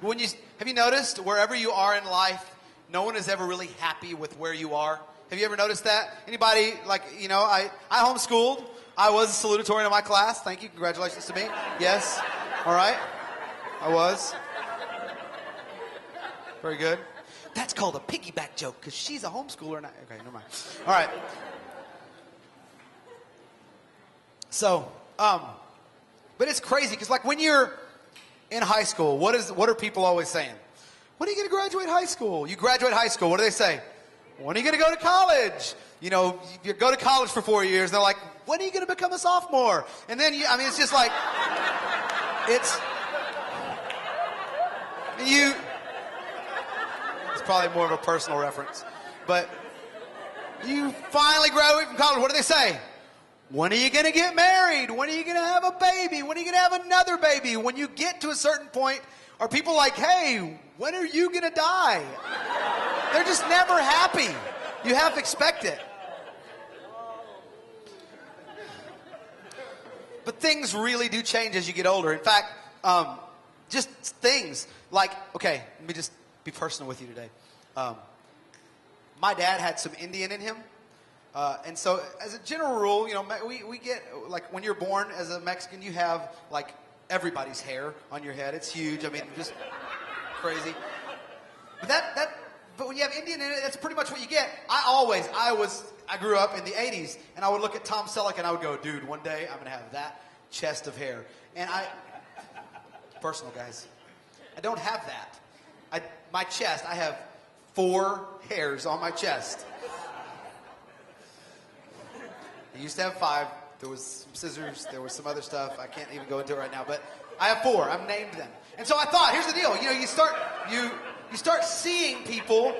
Have you noticed wherever you are in life, no one is ever really happy with where you are? Have you ever noticed that? Anybody, I homeschooled. I was a salutatorian in my class. Thank you. Congratulations to me. Yes. All right. I was. Very good. That's called a piggyback joke because she's a homeschooler. And okay, never mind. All right. So, but it's crazy because when you're in high school, what are people always saying? When are you going to graduate high school? You graduate high school, what do they say? When are you going to go to college? You go to college for 4 years, and they're like, when are you going to become a sophomore? And then, it's just like, it's probably more of a personal reference. But you finally graduate from college, what do they say? When are you going to get married? When are you going to have a baby? When are you going to have another baby? When you get to a certain point, are people like, hey, when are you going to die? They're just never happy. You have to expect it. But things really do change as you get older. In fact, just things like, okay, let me just be personal with you today. My dad had some Indian in him. And so as a general rule, we get, when you're born as a Mexican, you have, everybody's hair on your head. It's huge. Just crazy. But when you have Indian in it, that's pretty much what you get. I grew up in the 80s, and I would look at Tom Selleck, and I would go, dude, one day I'm going to have that chest of hair. And personal, guys, I don't have that. My chest, I have 4 hairs on my chest. I used to have 5. There was some scissors. There was some other stuff. I can't even go into it right now. But I have 4. I've named them. And so I thought, here's the deal. You start seeing people.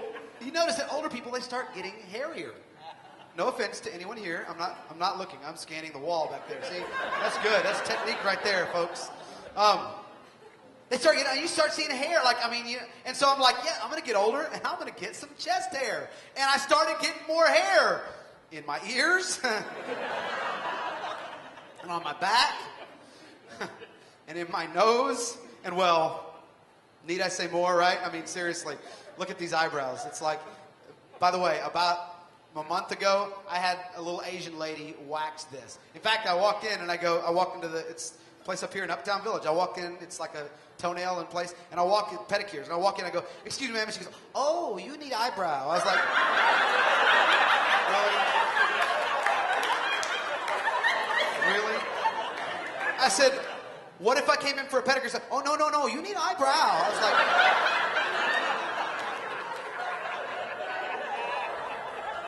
You notice that older people, they start getting hairier. No offense to anyone here. I'm not looking. I'm scanning the wall back there. See, that's good. That's technique right there, folks. They start getting. You start seeing hair. And so I'm like, yeah, I'm gonna get older and I'm gonna get some chest hair. And I started getting more hair in my ears. And on my back, and in my nose, and need I say more, right? Seriously, look at these eyebrows. It's like, by the way, about a month ago, I had a little Asian lady wax this. In fact, I walked in and I walked into it's a place up here in Uptown Village. I walked in, it's like a toenail in place, and I walk in pedicures, and I walk in, I go, excuse me, ma'am, and she goes, oh, you need eyebrow. I was like, really? I said, what if I came in for a pedicure? She said, oh, no, you need eyebrow. I was like,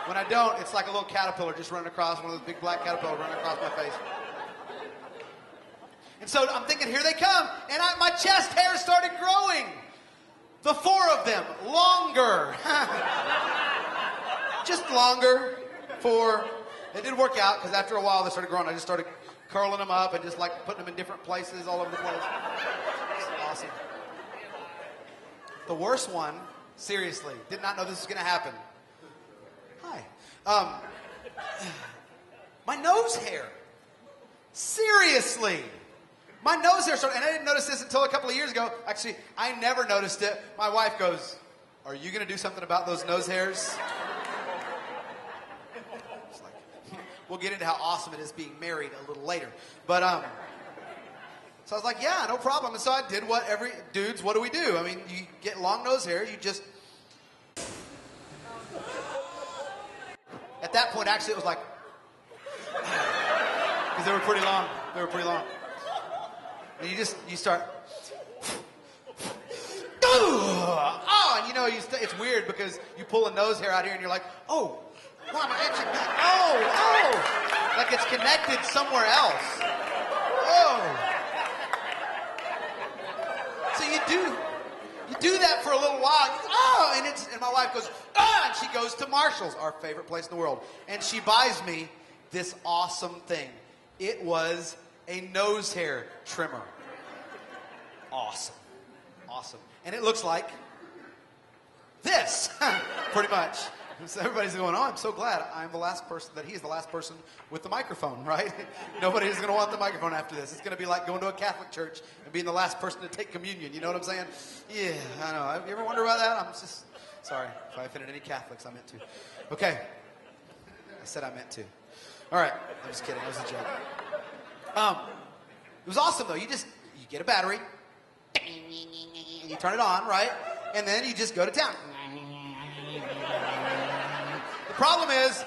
when I don't, it's like a little caterpillar just running across, one of those big black caterpillars running across my face. And so I'm thinking, here they come. And my chest hair started growing. The 4 of them, longer. Just longer. 4. It didn't work out because after a while they started growing. I just started curling them up and just putting them in different places all over the place. It's awesome. The worst one, seriously, did not know this was going to happen. Hi. My nose hair. Seriously. My nose hair started, and I didn't notice this until a couple of years ago. Actually, I never noticed it. My wife goes, are you going to do something about those nose hairs? We'll get into how awesome it is being married a little later. But, so I was like, yeah, no problem. And so I did what dudes, what do we do? You get long nose hair, you just... At that point, actually, it was like... Because they were pretty long. And you start... Oh, and it's weird because you pull a nose hair out here and you're like, oh, why am I itching back? Oh, like it's connected somewhere else. Oh. So you do that for a little while. And my wife goes, and she goes to Marshall's, our favorite place in the world, and she buys me this awesome thing. It was a nose hair trimmer. Awesome. And it looks like this, pretty much. So everybody's going, oh, I'm so glad I'm the last person, that he's the last person with the microphone, right? Nobody is going to want the microphone after this. It's going to be like going to a Catholic church and being the last person to take communion. You know what I'm saying? Yeah, I know. Have you ever wondered about that? I'm just, sorry if I offended any Catholics. I meant to. Okay. I said I meant to. All right. I'm just kidding. That was a joke. It was awesome, though. You get a battery, and you turn it on, right? And then you just go to town. The problem is,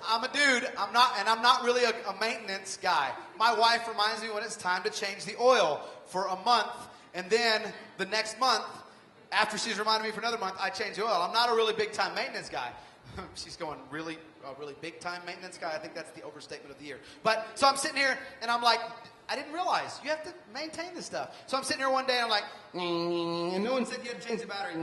I'm a dude, I'm not really a maintenance guy. My wife reminds me when it's time to change the oil for a month, and then the next month, after she's reminded me for another month, I change the oil. I'm not a really big time maintenance guy. She's going, really big time maintenance guy? I think that's the overstatement of the year. But, so I'm sitting here, and I'm like, I didn't realize you have to maintain this stuff. So I'm sitting here one day, and I'm like, and no one said you had to change the battery.